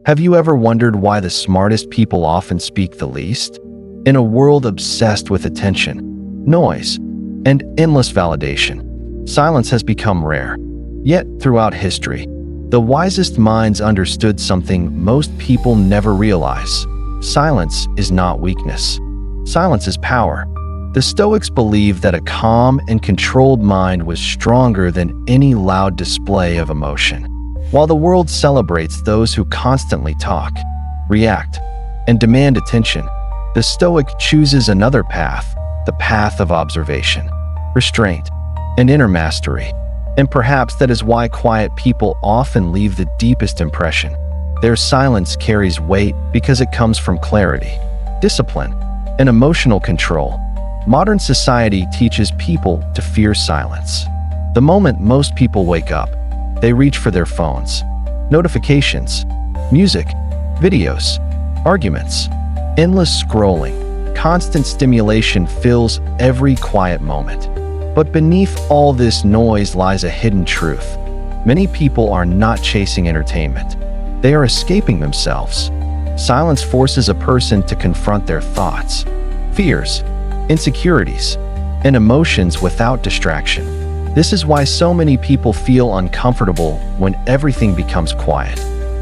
Have you ever wondered why the smartest people often speak the least? In a world obsessed with attention, noise, and endless validation, silence has become rare. Yet, throughout history, the wisest minds understood something most people never realize. Silence is not weakness. Silence is power. The Stoics believed that a calm and controlled mind was stronger than any loud display of emotion. While the world celebrates those who constantly talk, react, and demand attention, the Stoic chooses another path, the path of observation, restraint, and inner mastery. And perhaps that is why quiet people often leave the deepest impression. Their silence carries weight because it comes from clarity, discipline, and emotional control. Modern society teaches people to fear silence. The moment most people wake up, they reach for their phones. Notifications, music, videos, arguments, endless scrolling, constant stimulation fills every quiet moment. But beneath all this noise lies a hidden truth. Many people are not chasing entertainment. They are escaping themselves. Silence forces a person to confront their thoughts, fears, insecurities, and emotions without distraction. This is why so many people feel uncomfortable when everything becomes quiet.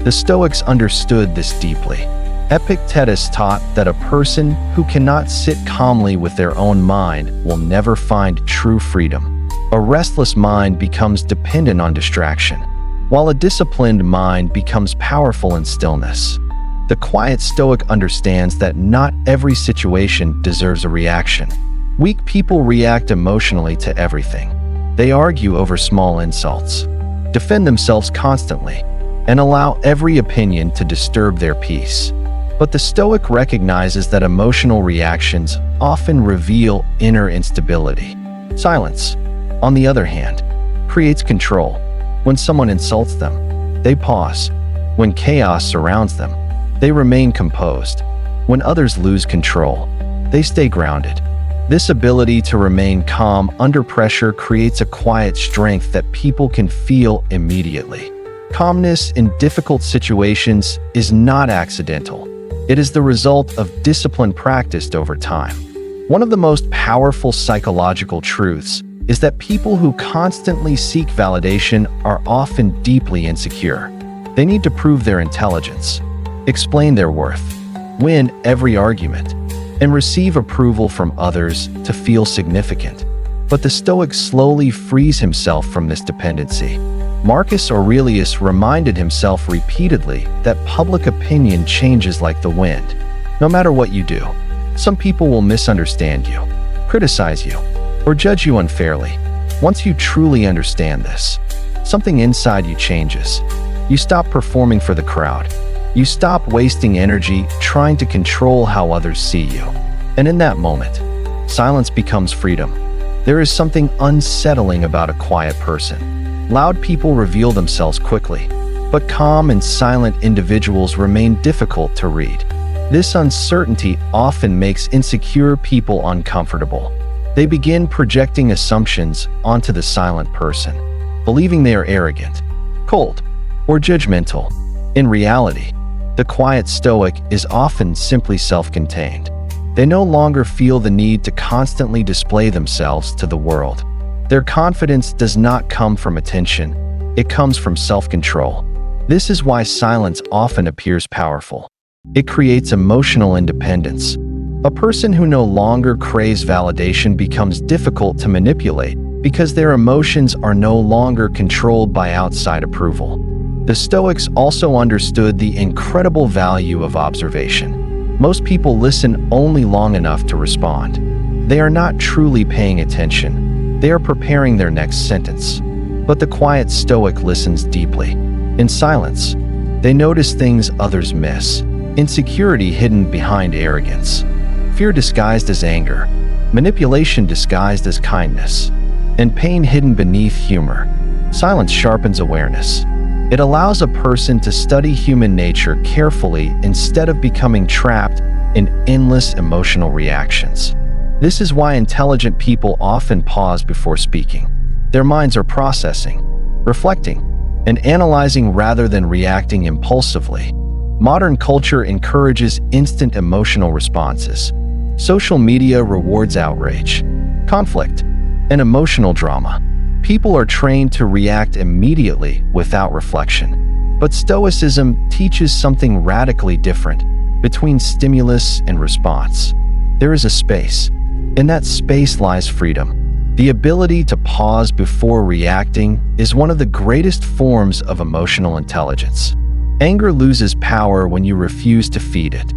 The Stoics understood this deeply. Epictetus taught that a person who cannot sit calmly with their own mind will never find true freedom. A restless mind becomes dependent on distraction, while a disciplined mind becomes powerful in stillness. The quiet Stoic understands that not every situation deserves a reaction. Weak people react emotionally to everything. They argue over small insults, defend themselves constantly, and allow every opinion to disturb their peace. But the Stoic recognizes that emotional reactions often reveal inner instability. Silence, on the other hand, creates control. When someone insults them, they pause. When chaos surrounds them, they remain composed. When others lose control, they stay grounded. This ability to remain calm under pressure creates a quiet strength that people can feel immediately. Calmness in difficult situations is not accidental. It is the result of discipline practiced over time. One of the most powerful psychological truths is that people who constantly seek validation are often deeply insecure. They need to prove their intelligence, explain their worth, win every argument, and receive approval from others to feel significant. But the Stoic slowly frees himself from this dependency. Marcus Aurelius reminded himself repeatedly that public opinion changes like the wind. No matter what you do, some people will misunderstand you, criticize you, or judge you unfairly. Once you truly understand this, something inside you changes. You stop performing for the crowd. You stop wasting energy trying to control how others see you. And in that moment, silence becomes freedom. There is something unsettling about a quiet person. Loud people reveal themselves quickly, but calm and silent individuals remain difficult to read. This uncertainty often makes insecure people uncomfortable. They begin projecting assumptions onto the silent person, believing they are arrogant, cold, or judgmental. In reality, the quiet Stoic is often simply self-contained. They no longer feel the need to constantly display themselves to the world. Their confidence does not come from attention, it comes from self-control. This is why silence often appears powerful. It creates emotional independence. A person who no longer craves validation becomes difficult to manipulate because their emotions are no longer controlled by outside approval. The Stoics also understood the incredible value of observation. Most people listen only long enough to respond. They are not truly paying attention. They are preparing their next sentence. But the quiet Stoic listens deeply. In silence, they notice things others miss. Insecurity hidden behind arrogance. Fear disguised as anger. Manipulation disguised as kindness. And pain hidden beneath humor. Silence sharpens awareness. It allows a person to study human nature carefully instead of becoming trapped in endless emotional reactions. This is why intelligent people often pause before speaking. Their minds are processing, reflecting, and analyzing rather than reacting impulsively. Modern culture encourages instant emotional responses. Social media rewards outrage, conflict, and emotional drama. People are trained to react immediately without reflection. But Stoicism teaches something radically different. Between stimulus and response, there is a space. In that space lies freedom. The ability to pause before reacting is one of the greatest forms of emotional intelligence. Anger loses power when you refuse to feed it.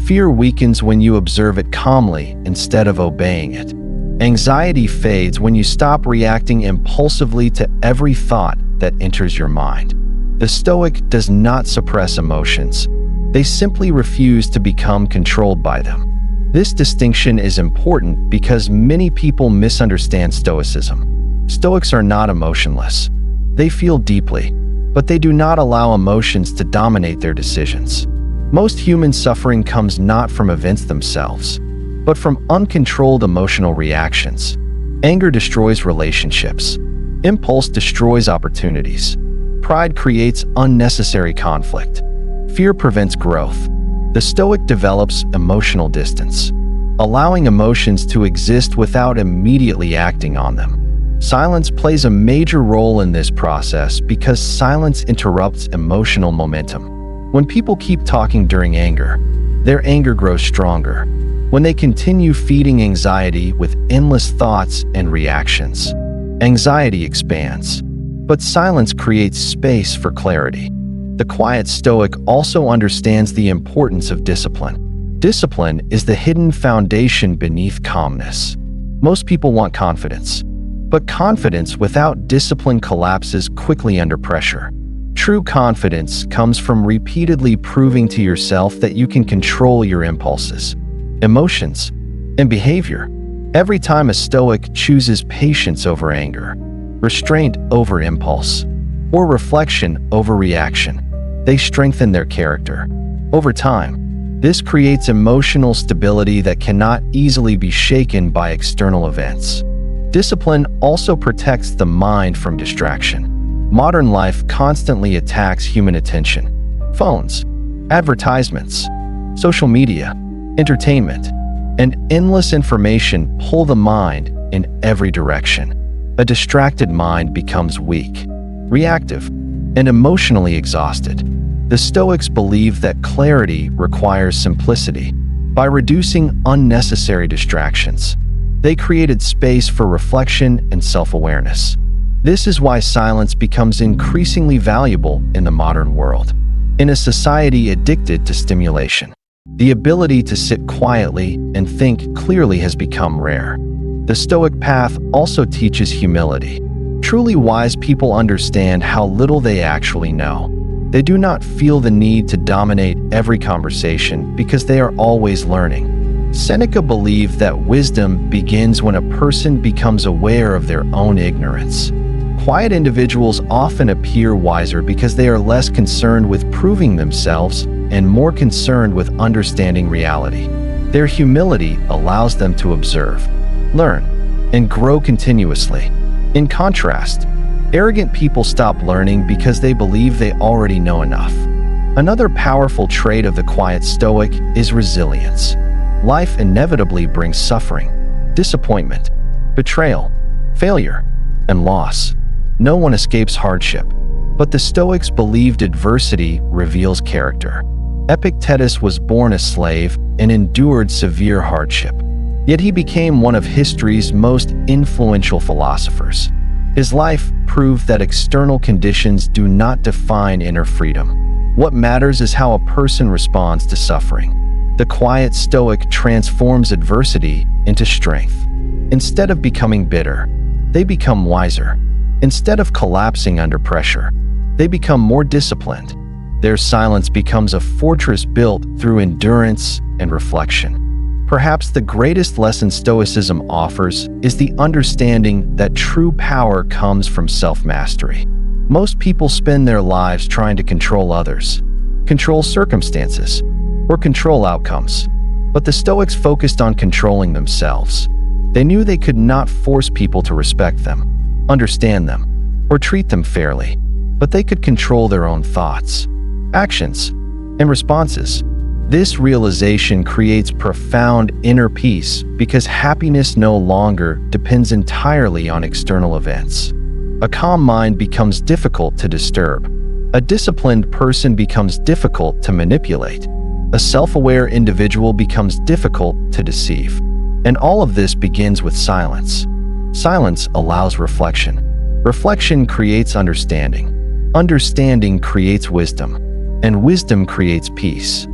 Fear weakens when you observe it calmly instead of obeying it. Anxiety fades when you stop reacting impulsively to every thought that enters your mind. The Stoic does not suppress emotions. They simply refuse to become controlled by them. This distinction is important because many people misunderstand Stoicism. Stoics are not emotionless. They feel deeply, but they do not allow emotions to dominate their decisions. Most human suffering comes not from events themselves, but from uncontrolled emotional reactions. Anger destroys relationships. Impulse destroys opportunities. Pride creates unnecessary conflict. Fear prevents growth. The Stoic develops emotional distance, allowing emotions to exist without immediately acting on them. Silence plays a major role in this process because silence interrupts emotional momentum. When people keep talking during anger, their anger grows stronger. When they continue feeding anxiety with endless thoughts and reactions, anxiety expands. But silence creates space for clarity. The quiet Stoic also understands the importance of discipline. Discipline is the hidden foundation beneath calmness. Most people want confidence, but confidence without discipline collapses quickly under pressure. True confidence comes from repeatedly proving to yourself that you can control your impulses, emotions, and behavior. Every time a Stoic chooses patience over anger, restraint over impulse, or reflection over reaction, they strengthen their character. Over time, this creates emotional stability that cannot easily be shaken by external events. Discipline also protects the mind from distraction. Modern life constantly attacks human attention. Phones, advertisements, social media, entertainment, and endless information pull the mind in every direction. A distracted mind becomes weak, reactive, and emotionally exhausted. The Stoics believe that clarity requires simplicity. By reducing unnecessary distractions, they created space for reflection and self-awareness. This is why silence becomes increasingly valuable in the modern world. In a society addicted to stimulation, the ability to sit quietly and think clearly has become rare. The Stoic path also teaches humility. Truly wise people understand how little they actually know. They do not feel the need to dominate every conversation because they are always learning. Seneca believed that wisdom begins when a person becomes aware of their own ignorance. Quiet individuals often appear wiser because they are less concerned with proving themselves and more concerned with understanding reality. Their humility allows them to observe, learn, and grow continuously. In contrast, arrogant people stop learning because they believe they already know enough. Another powerful trait of the quiet Stoic is resilience. Life inevitably brings suffering, disappointment, betrayal, failure, and loss. No one escapes hardship, but the Stoics believed adversity reveals character. Epictetus was born a slave and endured severe hardship, yet he became one of history's most influential philosophers. His life proved that external conditions do not define inner freedom. What matters is how a person responds to suffering. The quiet Stoic transforms adversity into strength. Instead of becoming bitter, they become wiser. Instead of collapsing under pressure, they become more disciplined. Their silence becomes a fortress built through endurance and reflection. Perhaps the greatest lesson Stoicism offers is the understanding that true power comes from self-mastery. Most people spend their lives trying to control others, control circumstances, or control outcomes. But the Stoics focused on controlling themselves. They knew they could not force people to respect them, understand them, or treat them fairly, but they could control their own thoughts, actions, and responses. This realization creates profound inner peace because happiness no longer depends entirely on external events. A calm mind becomes difficult to disturb. A disciplined person becomes difficult to manipulate. A self-aware individual becomes difficult to deceive. And all of this begins with silence. Silence allows reflection. Reflection creates understanding. Understanding creates wisdom. And wisdom creates peace.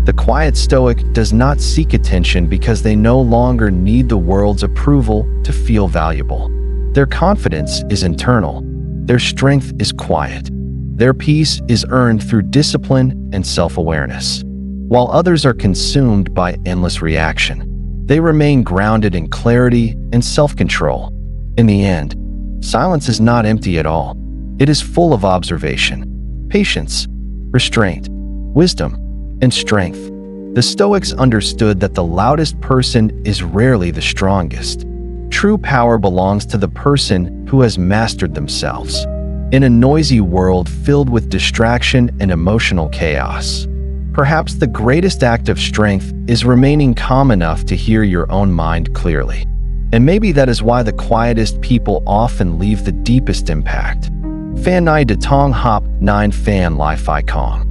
The quiet Stoic does not seek attention because they no longer need the world's approval to feel valuable. Their confidence is internal. Their strength is quiet. Their peace is earned through discipline and self-awareness. While others are consumed by endless reaction, they remain grounded in clarity and self-control. In the end, silence is not empty at all. It is full of observation, patience, restraint, wisdom, and strength. The Stoics understood that the loudest person is rarely the strongest. True power belongs to the person who has mastered themselves. In a noisy world filled with distraction and emotional chaos, perhaps the greatest act of strength is remaining calm enough to hear your own mind clearly. And maybe that is why the quietest people often leave the deepest impact. Fan Nai De Tong Hop 9 Fan Lai Phi Kong.